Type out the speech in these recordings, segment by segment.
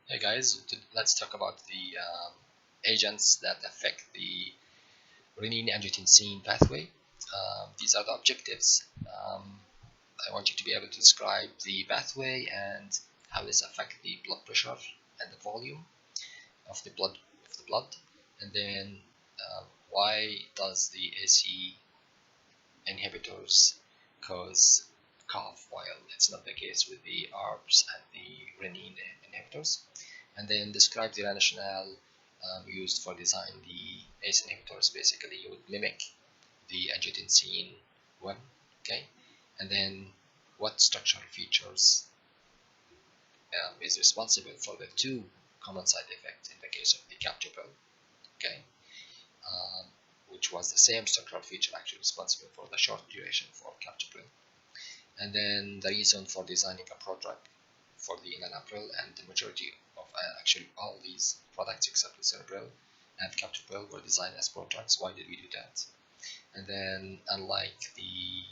Hey guys, let's talk about the agents that affect the renin-angiotensin pathway. These are the objectives. I want you to be able to describe the pathway and how this affects the blood pressure and the volume of the blood, and then why does the AC inhibitors cause cough while it's not the case with the ARBs and the renin inhibitors, and then describe the rationale used for designing the ACE inhibitors. Basically, you would mimic the angiotensin 1, okay, and then what structural features is responsible for the two common side effects in the case of the captopril, okay, um, which was the same structural feature actually responsible for the short duration for captopril, and then the reason for designing a prodrug for the enalapril, and the majority of actually all these products except lisinopril and captopril were designed as prodrugs. Why did we do that? And then unlike we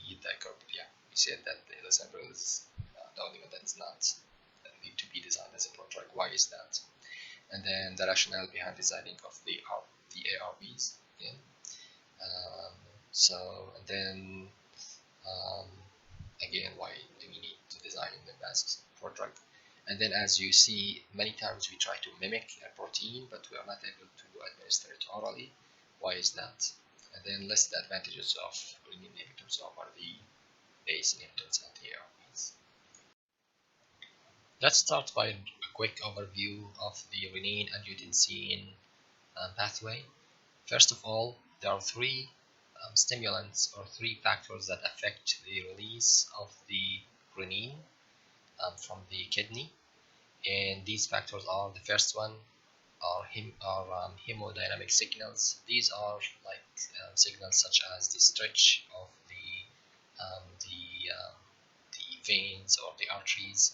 said that the lisinopril is the only one that is not need to be designed as a prodrug. Why is that? And then the rationale behind designing of the ARBs. Yeah. Um, and then um, again, why do we need to design them as prodrug? And then as you see, many times we try to mimic a protein, but we are not able to administer it orally. Why is that? And then list the advantages of renin inhibitors over the ACE inhibitors and the ARBs. Let's start by a quick overview of the renin-angiotensin pathway. First of all, there are three stimulants or three factors that affect the release of the renin from the kidney, and these factors are: the first one are hemodynamic signals. These are like signals such as the stretch of the veins or the arteries.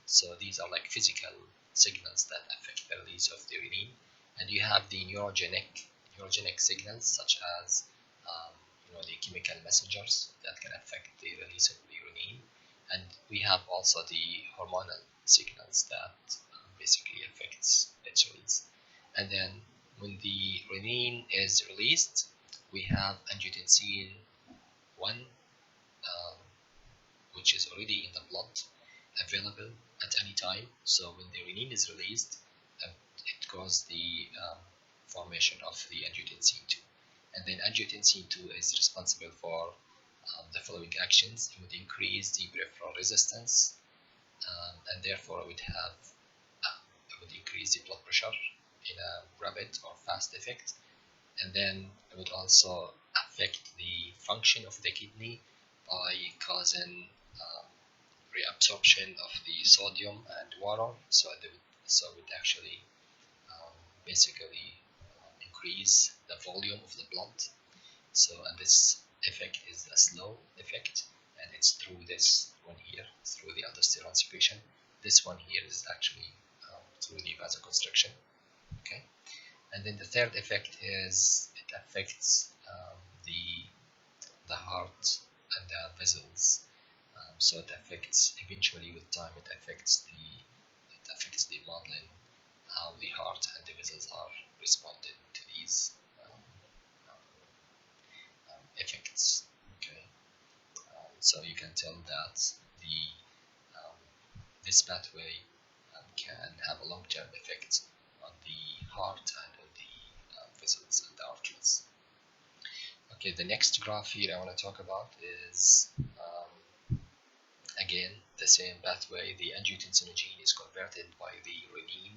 So these are like physical signals that affect the release of the renin. And you have the neurogenic signals such as the chemical messengers that can affect the release of the renin. And we have also the hormonal signals that basically affects its release. And then when the renin is released, we have angiotensin 1, um, which is already in the blood, available at any time. So when the renin is released, it causes the formation of the angiotensin 2. And then angiotensin 2 is responsible for the following actions. It would increase the peripheral resistance, and therefore it would increase the blood pressure in a rapid or fast effect. And then it would also affect the function of the kidney by causing reabsorption of the sodium and water. So it would actually basically increase the volume of the blood. So, and this effect is a slow effect, and it's through this one here, through the aldosterone secretion. This one here is actually through the vasoconstriction. Okay, and then the third effect is it affects the heart and the vessels. So it affects, eventually with time, it affects the modeling, how the heart and the vessels are responding to these effects. Okay, so you can tell that the um, this pathway can have a long-term effect on the heart and on the vessels and the arteries. Okay, the next graph here I want to talk about is again the same pathway. The angiotensin gene is converted by the renin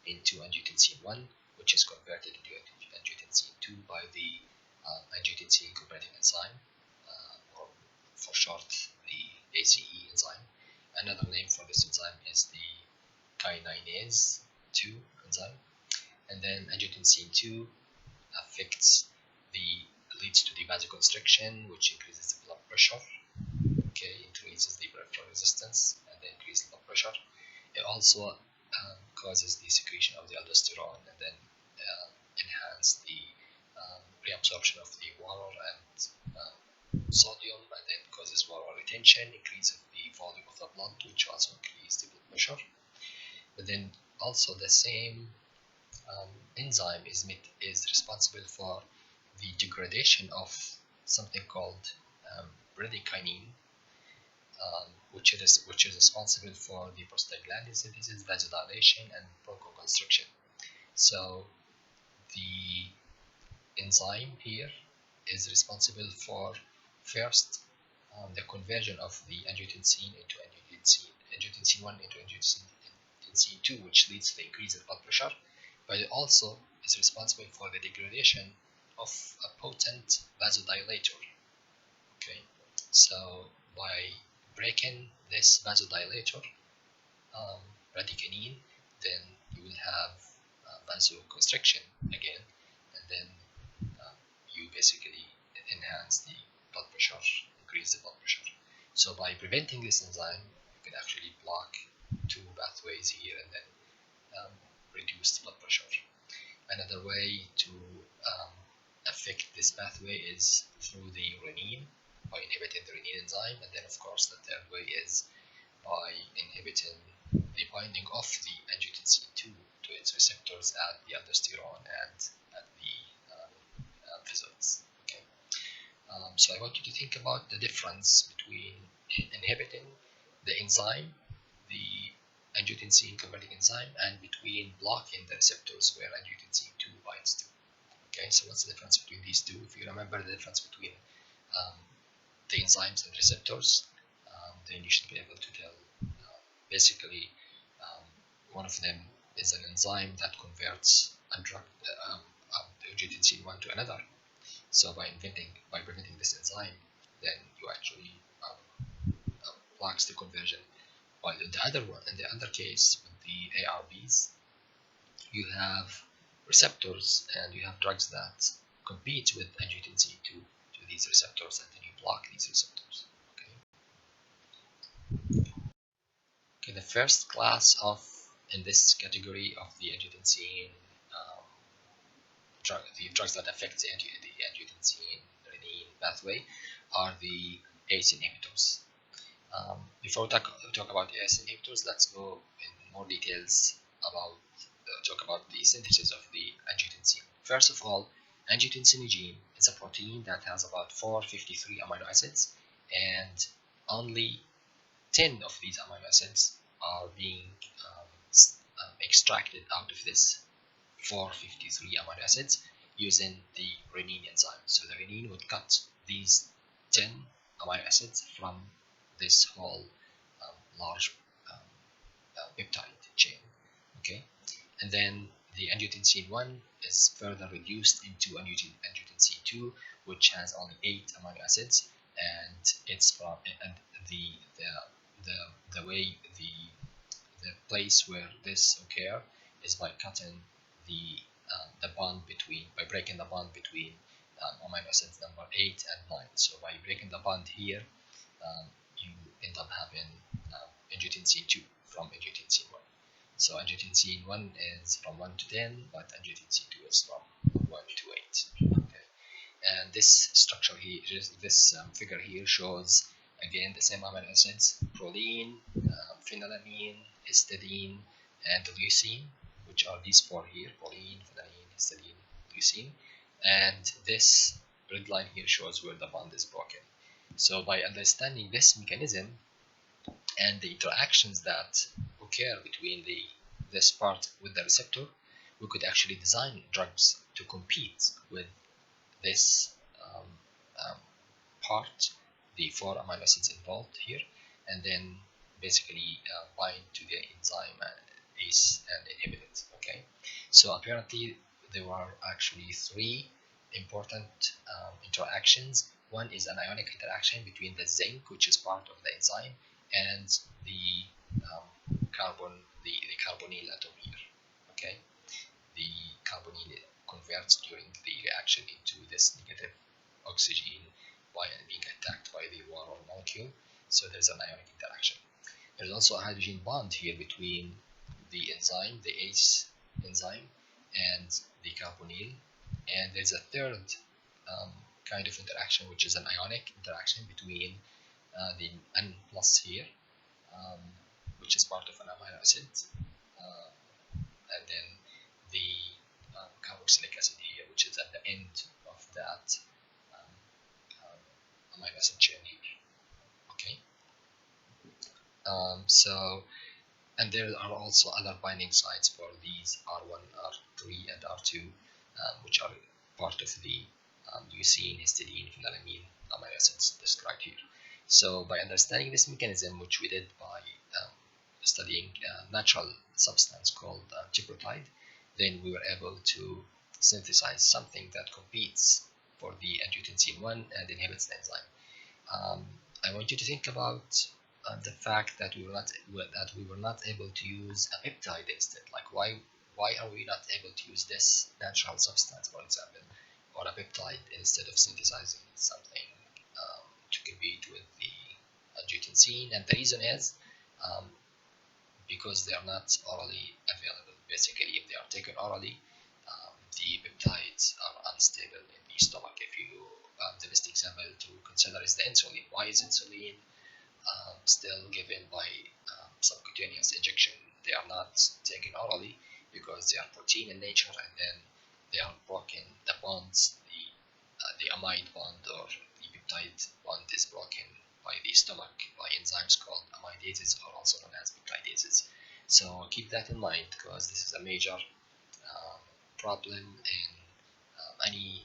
into angiotensin 1, which is converted into angiotensin 2 by the angiotensin converting enzyme, or for short the ACE enzyme. Another name for this enzyme is the kinase 2 enzyme. And then angiotensin 2 affects leads to the vasoconstriction, which increases the blood pressure. Okay, increases the peripheral resistance and the increased blood pressure. It also causes the secretion of the aldosterone, and then enhance the reabsorption of the water and sodium, and then causes water retention, increase of the volume of the blood, which also increases the blood pressure. But then also the same enzyme is responsible for the degradation of something called bradykinin, which is responsible for the prostaglandin synthesis, vasodilation, and bronchoconstriction. So the enzyme here is responsible for first the conversion of the angiotensin into angiotensin 1 into angiotensin 2, which leads to the increase in blood pressure, but it also is responsible for the degradation of a potent vasodilator. Okay, so by breaking this vasodilator, bradykinin, then you will have vasoconstriction again, and then you basically enhance the blood pressure, increase the blood pressure. So by preventing this enzyme, you can actually block two pathways here and then reduce the blood pressure. Another way to affect this pathway is through the renin, by inhibiting the renin enzyme, and then of course the third way is by inhibiting the binding of the angiotensin 2 to its receptors at the aldosterone and at the results. Okay. So I want you to think about the difference between inhibiting the enzyme, the angiotensin converting enzyme, and between blocking the receptors where angiotensin 2 binds to. Okay, so what's the difference between these two? If you remember the difference between the enzymes and receptors, then you should be able to tell. Basically, one of them is an enzyme that converts a drug, angiotensin 1 to another. So by preventing this enzyme, then you actually blocks the conversion. While in the other case, with the ARBs, you have receptors and you have drugs that compete with angiotensin 2 to these receptors, and then you block these receptors. Okay, the first class in this category of the angiotensin the drugs that affect the angiotensin renin pathway are the ACE inhibitors. Before we talk about the ACE inhibitors, let's go in more details about talk about the synthesis of the angiotensin. First of all, angiotensin gene is a protein that has about 453 amino acids, and only 10 of these amino acids are being extracted out of this 453 amino acids using the renin enzyme. So the renin would cut these 10 amino acids from this whole large peptide chain. Okay, and then the angiotensin 1 is further reduced into angiotensin 2, which has only 8 amino acids, and it's from and the way the place where this occur is by cutting the bond between by breaking the bond between amino acids number 8 and 9. So by breaking the bond here, you end up having angiotensin 2 from angiotensin 1. So angiotensin 1 is from 1 to 10, but angiotensin 2 is from 1 to 8. Okay. And this structure here, this figure here shows again the same amino acids: proline, phenylalanine, histidine, and leucine, which are these four here: proline, phenylalanine, histidine, leucine. And this red line here shows where the bond is broken. So by understanding this mechanism and the interactions that occur between this part with the receptor, we could actually design drugs to compete with this part, the 4 amino acids involved here, and then basically bind to the enzyme ACE and inhibit it. Okay, so apparently there were actually 3 important interactions. One is an ionic interaction between the zinc, which is part of the enzyme, and the the carbonyl atom here. Okay, the carbonyl converts during the reaction into this negative oxygen by being attacked by the water molecule. So there's an ionic interaction. There's also a hydrogen bond here between the enzyme, the ACE enzyme, and the carbonyl. And there's a third kind of interaction, which is an ionic interaction between the N plus here, which is part of an amino acid, And there are also other binding sites for these R1, R3, and R2, which are part of the leucine, histidine, phenylalanine amino acids described here. So by understanding this mechanism, which we did by studying a natural substance called chiprotide, then we were able to synthesize something that competes for the angiotensin 1 and inhibits the enzyme. I want you to think about the fact that we were not able to use a peptide instead. Like why are we not able to use this natural substance, for example, or a peptide instead of synthesizing something to compete with the angiotensin? And the reason is um, because they are not orally available. Basically, if they are taken orally, the peptides are unstable in the stomach. If you the best example to consider is the insulin. Why is insulin still given by subcutaneous injection? They are not taken orally because they are protein in nature, and then they are broken. The bonds, the amide bond or the peptide bond is broken by the stomach by enzymes called amidases, or also known as peptidases. So keep that in mind, because this is a major problem in any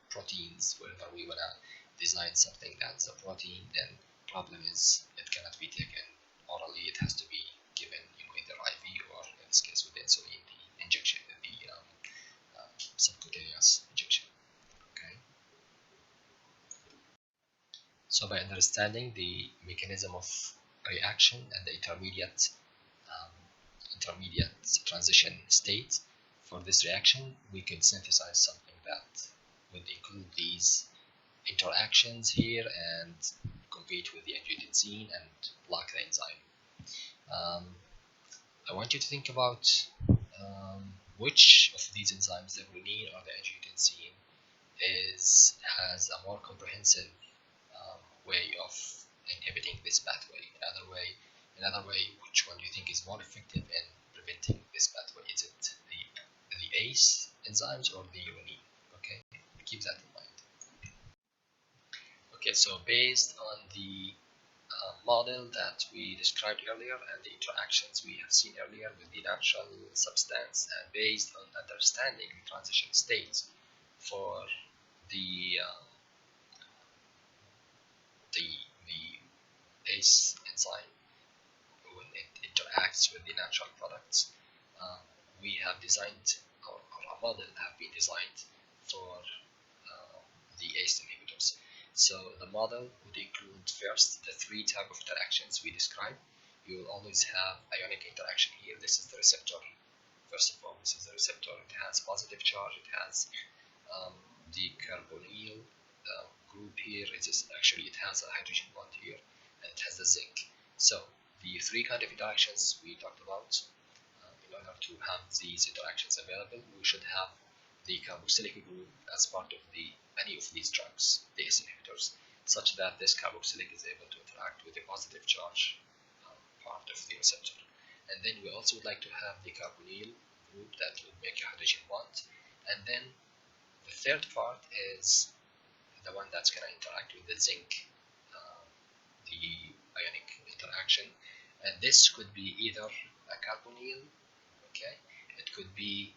proteins. Whenever we want to design something that's a protein, then problem is it cannot be taken orally. It has to be given, either IV or in this case with insulin, the injection, the subcutaneous injection. Okay. So by understanding the mechanism of reaction and the um, intermediate transition state for this reaction, we can synthesize something that would include these interactions here and compete with the angiotensin and block the enzyme. I want you to think about which of these enzymes, the renin or the angiotensin, has a more comprehensive way of inhibiting this pathway. Another way, which one do you think is more effective in preventing this pathway? Is it the ACE enzymes or the renin? Okay, keep that in mind. Okay, so based on the model that we described earlier and the interactions we have seen earlier with the natural substance, and based on understanding the transition states for the ACE enzyme when it interacts with the natural products, uh, we have designed, or a model have been designed for the ACE inhibitors. So the model would include first the three type of interactions we described. You will always have ionic interaction here. This is the receptor. First of all, this is the receptor. It has positive charge. It has the carbonyl group here. It has a hydrogen bond here, and it has the zinc. So the three kind of interactions we talked about. In order to have these interactions available, we should have the carboxylic group as part of any of these drugs, the ACE inhibitors, such that this carboxylic is able to interact with the positive charge part of the receptor. And then we also would like to have the carbonyl group that would make a hydrogen bond. And then the third part is the one that's going to interact with the zinc, the ionic interaction. And this could be either a carbonyl, okay, it could be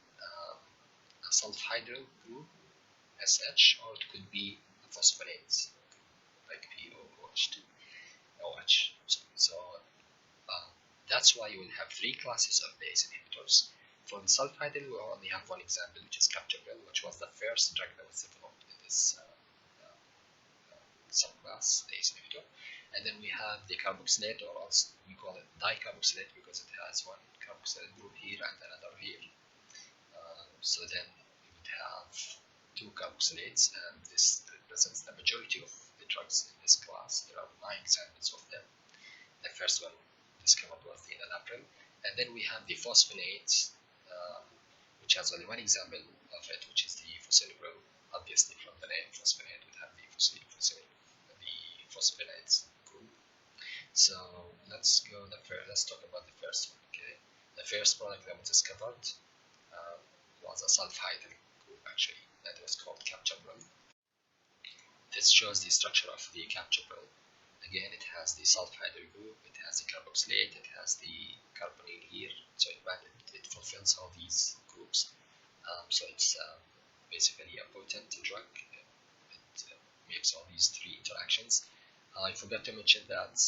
a sulfhydryl group, SH, or it could be a phosphonate, like POOH2, OH. So that's why you will have three classes of the ACE inhibitors. For the sulfhydryl, we only have one example, which is captopril, which was the first drug that was developed in this subclass, the ACE inhibitor. And then we have the carboxylate, or also we call it dicarboxylate because it has one carboxylate group here and another here. So then we would have two carboxylates, and this represents the majority of the drugs in this class. There are 9 examples of them. The first one discovered was the enalapril. And then we have the phosphonates, which has only one example of it, which is the fosilipril. Obviously, from the name phosphonate, we have the phosphonates group. So let's talk about the first one. Okay, the first product that was discovered was a sulfhydryl group, actually, that was called captopril. This shows the structure of the captopril. Again, it has the sulfhydryl group, it has the carboxylate, it has the carbonyl here. So it fulfills all these groups. So it's basically a potent drug. It makes all these three interactions. I forgot to mention that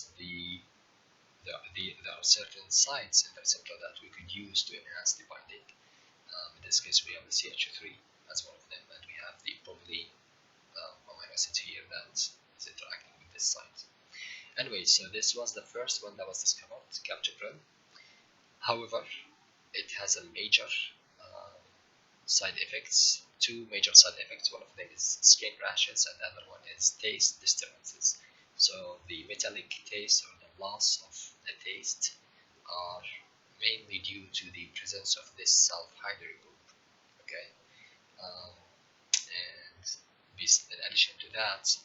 there are certain sites in the receptor that we could use to enhance the binding. In this case, we have the CH3 as one of them, and we have the bromelain amino acid here that is interacting with this site. Anyway, so this was the first one that was discovered, captopril. However, it has a major side effects, two major side effects. One of them is skin rashes, and the other one is taste disturbances. So the metallic taste or the loss of the taste are mainly due to the presence of this sulfhydryl group. Okay, um, and in addition to that,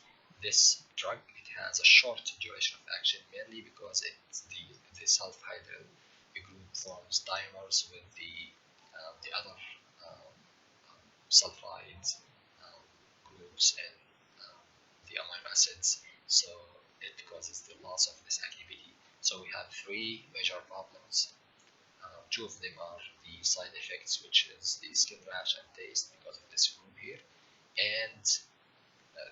this drug it has a short duration of action, mainly because the sulfhydryl group forms dimers with the other um, sulfides groups and the amino acids, so it causes the loss of this activity. So we have three major problems. Two of them are the side effects, which is the skin rash and taste because of this group here, and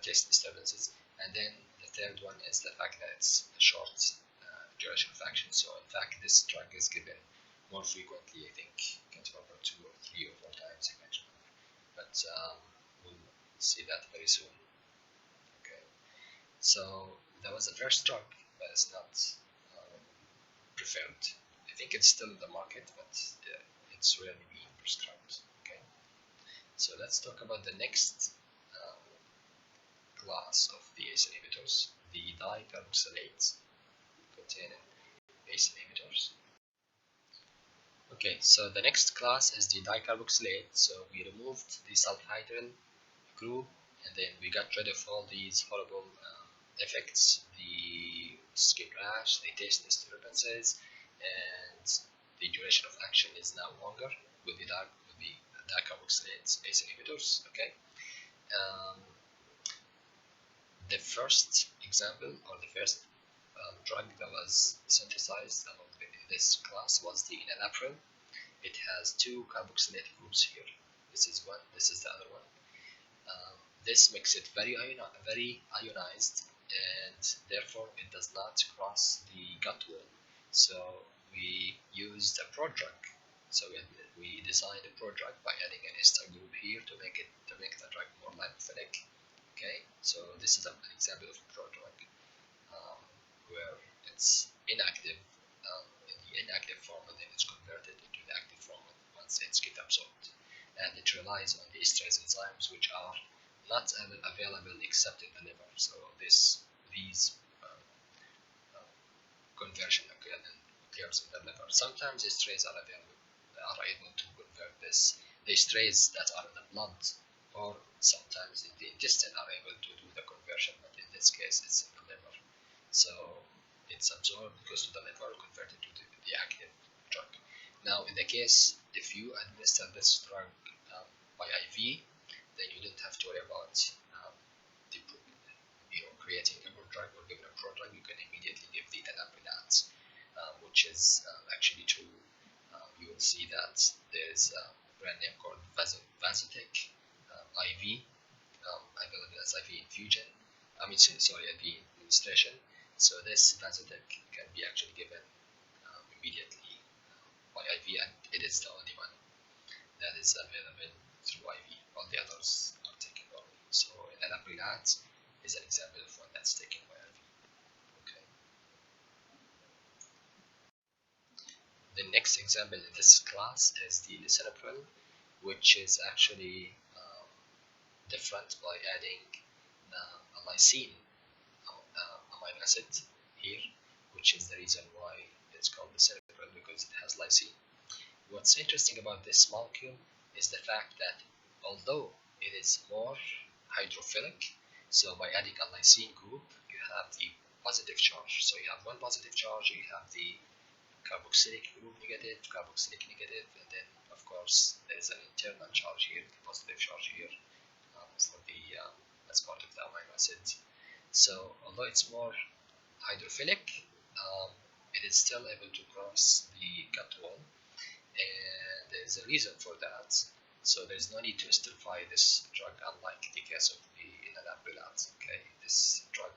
taste disturbances. And then the third one is the fact that it's a short duration of action. So in fact, this drug is given more frequently. I think I can't remember 2 or 3 or 4 times. I can't remember, but we'll see that very soon. Okay, so that was the first drug, but it's not preferred. I think it's still in the market, but it's rarely being prescribed. Okay, so let's talk about the next class of the ACE inhibitors, the dicarboxylates containing ACE inhibitors. Okay, so the next class is the dicarboxylate. So we removed the sulfhydryl group, and then we got rid of all these horrible effects, the skin rash, the taste disturbances, and the duration of action is now longer with the dicarboxylate ACE inhibitors. Okay, um, the first example or the first drug that was synthesized among this class was the enalapril. It has two carboxylate groups here. This is one, this is the other one. This makes it very ionized, and therefore it does not cross the gut wall. So we used a prodrug. So we designed a prodrug by adding an ester group here to make the drug more lipophilic. Okay, so this is an example of a prodrug where it's inactive in the inactive form, and then it's converted into the active form once it's get absorbed. And it relies on the esterase enzymes, which are not available except in the liver. So these conversion occurs in the liver. Sometimes esterases are able to convert this. The esterases that are in the blood or sometimes in the intestine are able to do the conversion, but in this case it's in the liver. So it's absorbed, goes to the liver, converted to the active drug. Now in the case if you administer this drug by IV, then you don't have to worry about creating a prodrug or giving a prodrug. You can immediately give the enalapril, which is actually true. You will see that there is a brand name called Vasotec IV, available as IV infusion. Sorry, IV administration. So this Vasotec can be actually given immediately by IV, and it is the only one that is available through IV. All the others are taken orally. So enalapril is an example of one that's taken by IV. Okay. The next example in this class is the lisinopril, which is actually different by adding a lysine amino acid here, which is the reason why it's called lisinopril, because it has lysine. What's interesting about this molecule is the fact that although it is more hydrophilic, so by adding a lysine group, you have the positive charge. So you have one positive charge, you have the carboxylic group negative, carboxylic negative, and then of course there is an internal charge here, the positive charge here for the as part of the amino acids. So although it's more hydrophilic, it is still able to cross the gut wall, and there is a reason for that. So there is no need to esterify this drug, unlike the case of the enalaprilat. Okay, this drug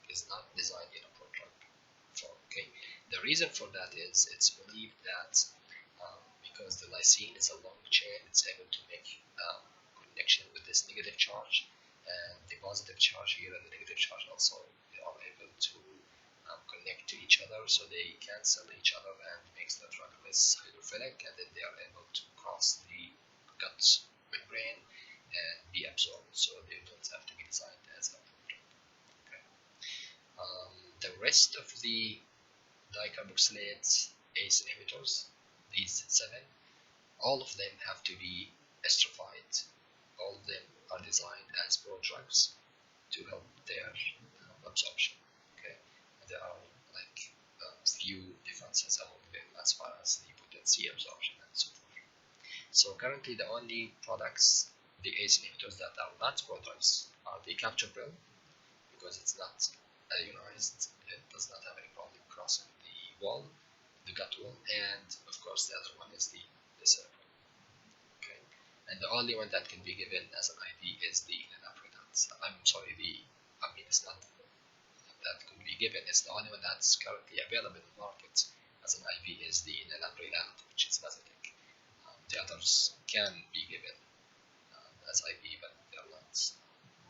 is not designed in a prodrug form. Okay, the reason for that is it's believed that because the lysine is a long chain, it's able to make connection with this negative charge, and the positive charge here and the negative charge also are able to connect to each other, so they cancel each other and makes the drug less hydrophilic, and then they are able to cross the gut membrane and be absorbed, so they don't have to be designed as a drug. Okay. The rest of the dicarboxylate ACE inhibitors, these 7, all of them have to be esterified. All of them are designed as prodrugs to help their absorption. Okay, and there are like few differences among them as far as the potency, absorption, and so forth. So currently, the only products, the ACE inhibitors that are not prodrugs, are the captopril, because it's not ionized, it does not have any problem crossing the wall, the gut wall, and of course the other one is the cerebral. Okay, and the only one that can be given as an IV is the enalaprilat. It's not that could be given. It's the only one that's currently available in the market as an IV is the enalaprilat, which is basic. The others can be given as IV, but they are not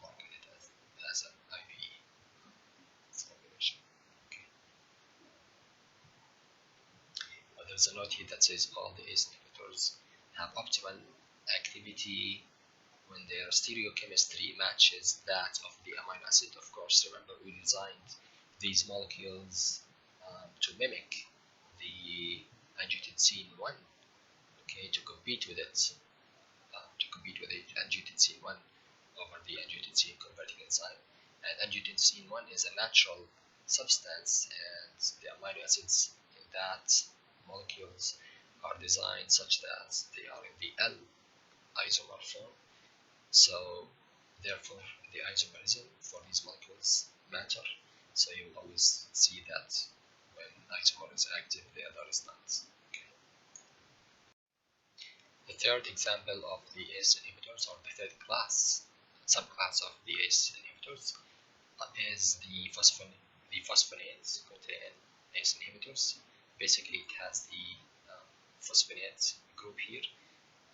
marketed as an IV formulation. Okay. There's a note here that says all the ACE inhibitors have optimal activity when their stereochemistry matches that of the amino acid. Of course, remember we designed these molecules to mimic the angiotensin 1, okay, to compete with it, angiotensin 1 over the angiotensin converting enzyme. And angiotensin 1 is a natural substance, and the amino acids in that molecules are designed such that they are in the L isomer form. So therefore the isomerism for these molecules matter. So you will always see that when isomer is active, the other is not. Okay. The third example of the ACE inhibitors, or the third subclass of the ACE inhibitors, is the phosphonates containing ACE inhibitors. Basically, it has the phosphonate group here,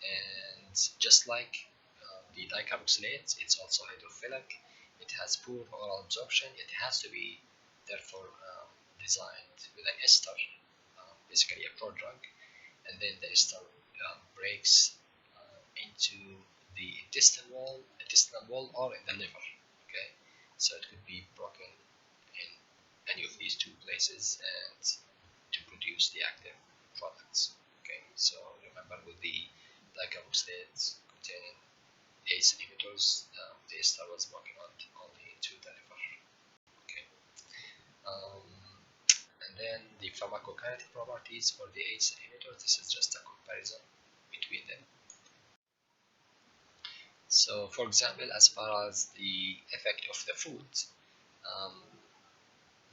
and just like the dicarboxylate, it's also hydrophilic. It has poor oral absorption. It has to be therefore designed with an ester, basically a prodrug, and then the ester breaks into the intestinal wall or in the liver. Okay, so it could be broken in any of these two places and to produce the active products. Okay, so remember with the dicarboxylates containing ACE inhibitors, the ester was broken only into the liver. Okay, and then the pharmacokinetic properties for the ACE inhibitors. This is just a comparison between them. So, for example, as far as the effect of the food,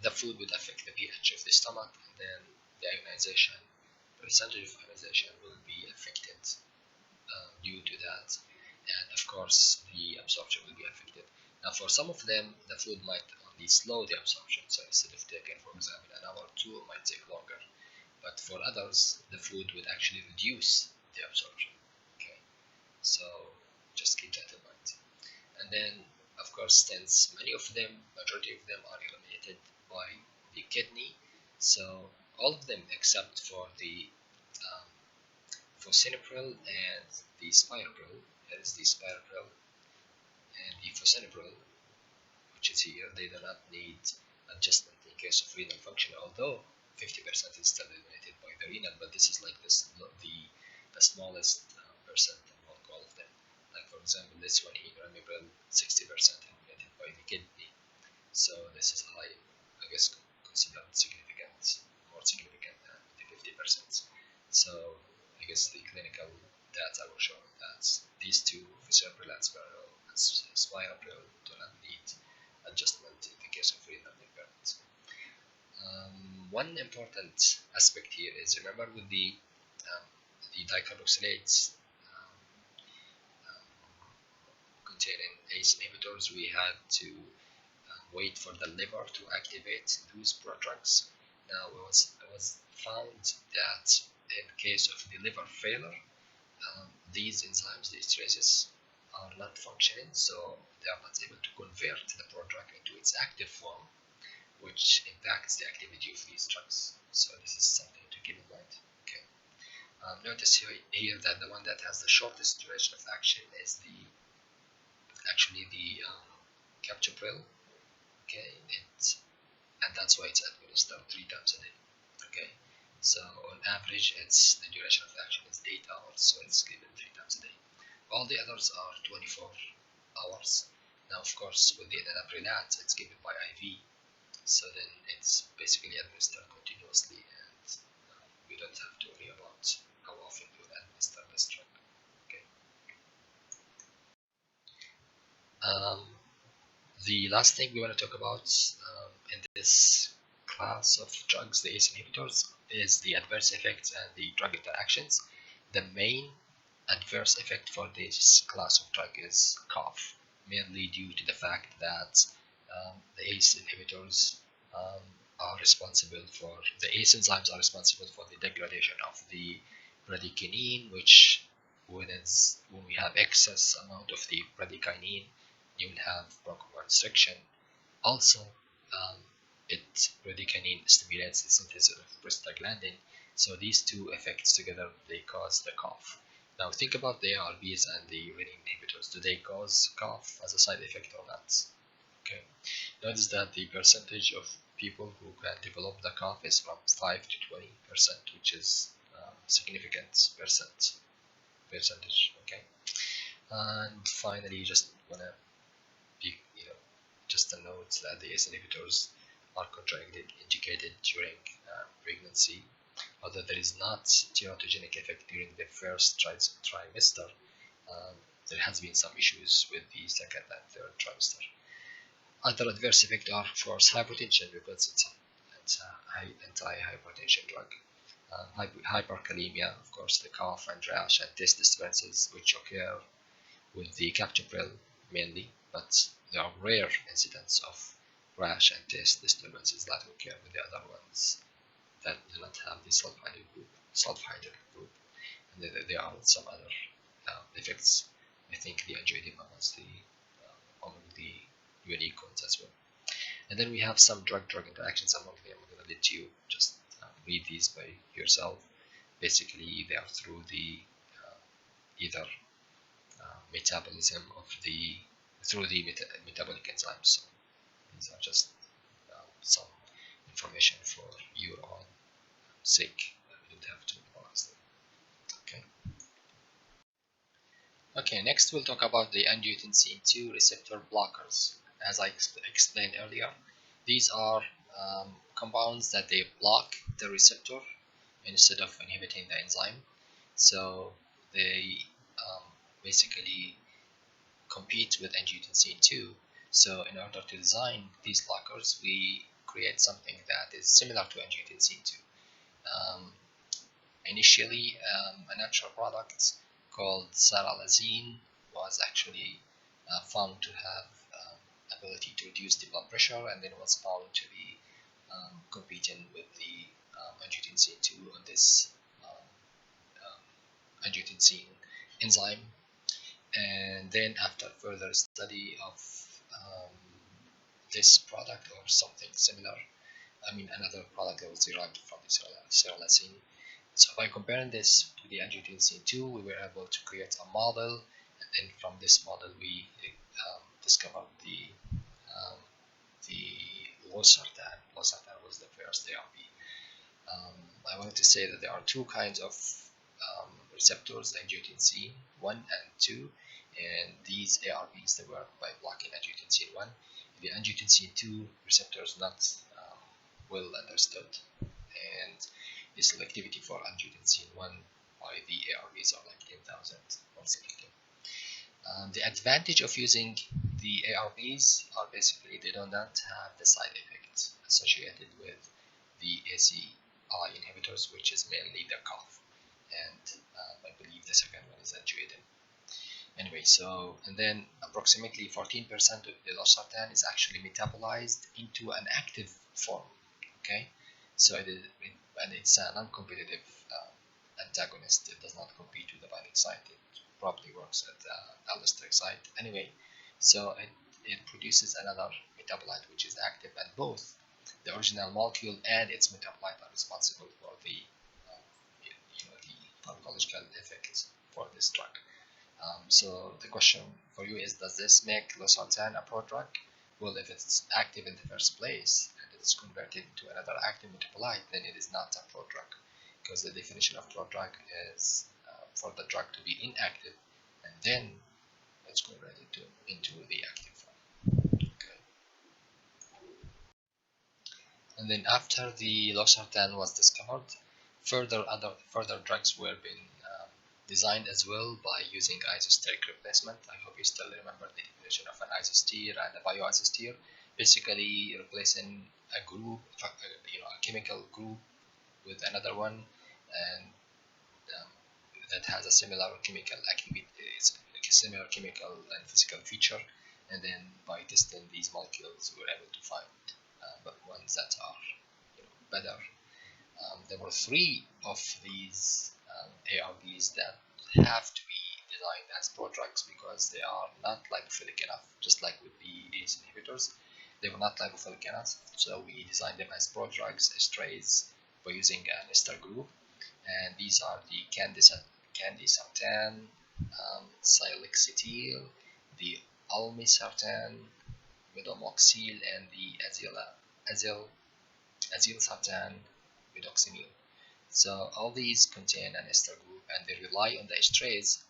the food would affect the pH of the stomach, and then the ionization, percentage of ionization will be affected due to that, and of course the absorption will be affected. Now for some of them the food might only slow the absorption, so instead of taking, for example, an hour or two, it might take longer, but for others the food would actually reduce the absorption. Okay, so just keep that in mind. And then of course, since majority of them are eliminated by the kidney, so all of them except for the fosinipril and the spiropril. Here is the spiropril and the fosinipril, which is here. They do not need adjustment in case of renal function, although 50% is still eliminated by the renal, but this is like this, the smallest percent among all of them. Like for example, this one here, ramipril, 60% eliminated by the kidney. So this is high, I guess, considered significant, more significant than the 50%. So I guess the clinical data will show that these two, fosinipril and spiropril, do not need adjustment in the case of renal impairment. One important aspect here is, remember with the dicarboxylates containing ACE inhibitors, we had to wait for the liver to activate those prodrugs. Now it was found that in case of the liver failure, these enzymes, the esterases, are not functioning, so they are not able to convert the prodrug into its active form, which impacts the activity of these drugs. So this is something to keep in mind. Okay. Notice here that the one that has the shortest duration of action is actually the captopril. Okay, and that's why it's administered 3 times a day. Okay, so on average, the duration of action is 8 hours, so it's given 3 times a day. All the others are 24 hours. Now, of course, with the enalaprilat, it's given by IV, so then it's basically administered continuously, and you don't have to worry about how often you administer this drug. Okay. The last thing we want to talk about in this class of drugs, the ACE inhibitors, is the adverse effects and the drug interactions. The main adverse effect for this class of drug is cough, mainly due to the fact that the ACE inhibitors are responsible for, the ACE enzymes are responsible for the degradation of the bradykinin, which when we have excess amount of the bradykinin, you will have bronchoconstriction. Also, bradykinin stimulates the synthesis of prostaglandin, so these two effects together, they cause the cough. Now think about the ARBs and the renin inhibitors. Do they cause cough as a side effect or not? Okay. Notice that the percentage of people who can develop the cough is from 5 to 20%, which is significant percentage. Okay. And finally, just wanna be, just a note that the ACE inhibitors are contraindicated during pregnancy. Although there is not teratogenic effect during the first trimester, there has been some issues with the second and third trimester. Other adverse effects are, of course, hypotension, because it's a anti-hypertension drug. Hyperkalemia, of course, the cough and rash and taste disturbances, which occur with the captopril mainly, but there are rare incidents of rash and taste disturbances that occur with the other ones that do not have the sulfhydryl group, and there are some other effects. I think the angioedema was among the unique ones as well. And then we have some drug-drug interactions among them. I'm going to let you just read these by yourself. Basically, they are through the either metabolism of through the metabolic enzymes. So these are just some information for your own sake. You don't have to memorize them. Okay. Okay. Next, we'll talk about the angiotensin 2 receptor blockers. As I explained earlier, these are compounds that they block the receptor instead of inhibiting the enzyme. So they basically compete with angiotensin 2. So in order to design these blockers, we create something that is similar to angiotensin 2. Initially, a natural product called saralazine was actually found to have ability to reduce the blood pressure, and then was found to be competing with the angiotensin 2 on this angiotensin enzyme. And then after further study of this product or something similar, another product that was derived from the cerulacin. So by comparing this to the angiotensin 2, we were able to create a model, and then from this model we discovered the losartan. Losartan was the first ARB. I wanted to say that there are two kinds of receptors, angiotensin 1 and 2, and these ARBs, they work by blocking angiotensin 1. The angiotensin 2 receptor is not well understood, and the selectivity for angiotensin 1 by the ARBs are like 10,000 or something. The advantage of using the ARBs are basically they do not have the side effects associated with the ACI inhibitors, which is mainly the cough, and I believe the second one is angiotensin. Anyway, so and then approximately 14% of the losartan is actually metabolized into an active form. Okay, so and it's a non-competitive antagonist. It does not compete with the binding site. It probably works at the allosteric site. Anyway, so it produces another metabolite which is active, and both the original molecule and its metabolite are responsible for the the pharmacological effects for this drug. So the question for you is, does this make losartan a prodrug? Well, if it's active in the first place and it's converted into another active metabolite, then it is not a prodrug, because the definition of prodrug is for the drug to be inactive and then it's converted into the active form. Okay. And then after the losartan was discovered, further drugs were being designed as well by using isosteric replacement. I hope you still remember the definition of an isoster and a bioisoster. Basically, replacing a group, a chemical group with another one, and that has a similar chemical activity, similar chemical and physical feature. And then by testing these molecules, we were able to find ones that are better. There were 3 of these ARBs that have to be designed as prodrugs because they are not lipophilic enough, just like with the ACE inhibitors. They were not lipophilic enough, so we designed them as prodrugs, esterases, by using an ester group. And these are the candesartan, silicethyl, the olmesartan, medomoxil, and the azilsartan midoxamil. So all these contain an ester group, and they rely on the esterase,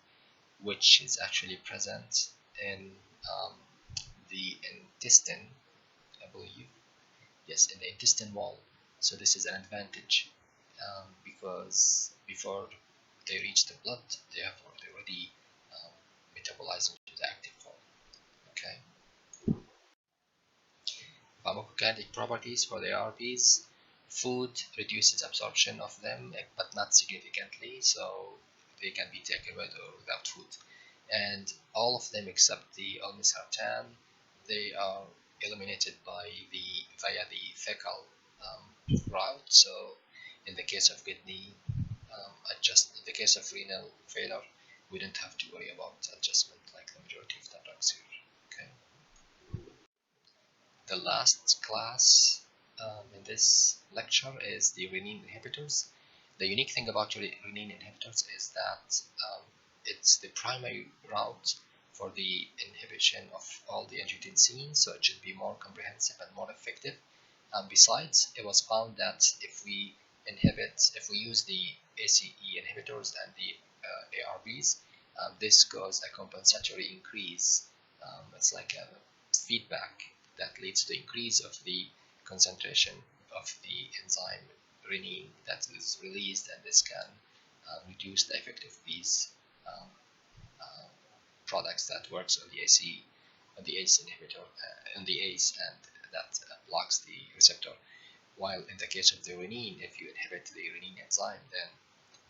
which is actually present in the intestine, I believe. Yes, in the intestine wall. So this is an advantage because before they reach the blood, they already metabolized into the active form. Okay. Pharmacokinetic properties for the ARBs. Food reduces absorption of them, but not significantly, so they can be taken with or without food. And all of them except the olmesartan, they are eliminated via the fecal route. So in the case of kidney in the case of renal failure, we don't have to worry about adjustment like the majority of the drugs here. Okay. The last class in this lecture is the renin inhibitors. The unique thing about renin inhibitors is that it's the primary route for the inhibition of all the angiotensin, so it should be more comprehensive and more effective. Besides, it was found that if we use the ACE inhibitors and the ARBs, this causes a compensatory increase. It's like a feedback that leads to the increase of the concentration of the enzyme renin that is released, and this can reduce the effect of these products that works on the ACE inhibitor, and that blocks the receptor. While in the case of the renin, if you inhibit the renin enzyme, then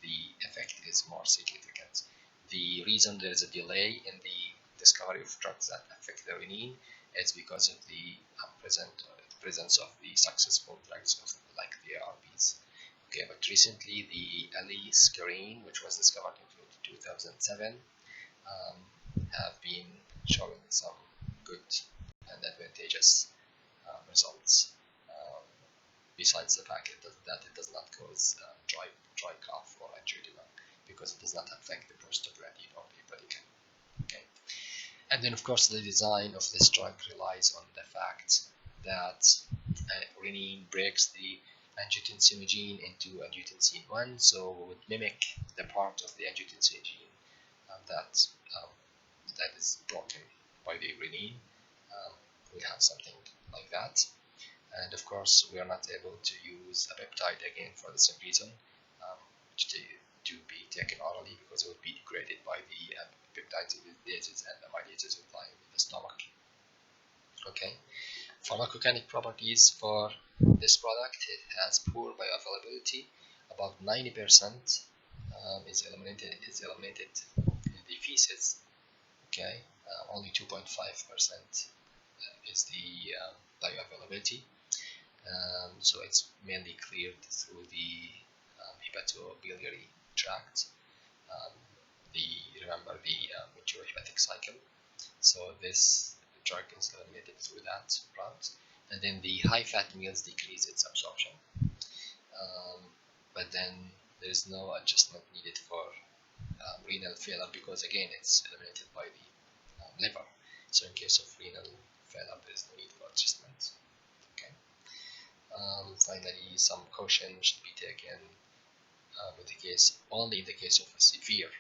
the effect is more significant. The reason there is a delay in the discovery of drugs that affect the renin is because of the presence of the successful drugs like the ARBs. Okay, but recently the L-scarine, which was discovered in 2007, have been showing some good and advantageous results. Besides the fact that it does not cause dry cough or angioedema, because it does not affect the prostaglandin or the bradykinin. Okay. And then, of course, the design of this drug relies on the fact that renin breaks the angiotensin gene into angiotensin 1, so we would mimic the part of the angiotensin gene that is broken by the renin. We have something like that. And of course, we are not able to use a peptide again for the same reason, to be taken orally, because it would be degraded by the peptidases and amylases applying in the stomach. Okay. Pharmacokinetic properties for this product: it has poor bioavailability, about 90% is eliminated in the feces. Okay, only 2.5% is the bioavailability. So it's mainly cleared through the hepatobiliary tract. Um, remember the mature hepatic cycle. So this drug is eliminated through that route. And then the high-fat meals decrease its absorption. But then there is no adjustment needed for renal failure, because again it's eliminated by the liver. So in case of renal failure, there is no need for adjustment. Okay. Finally, some caution should be taken only in the case of a severe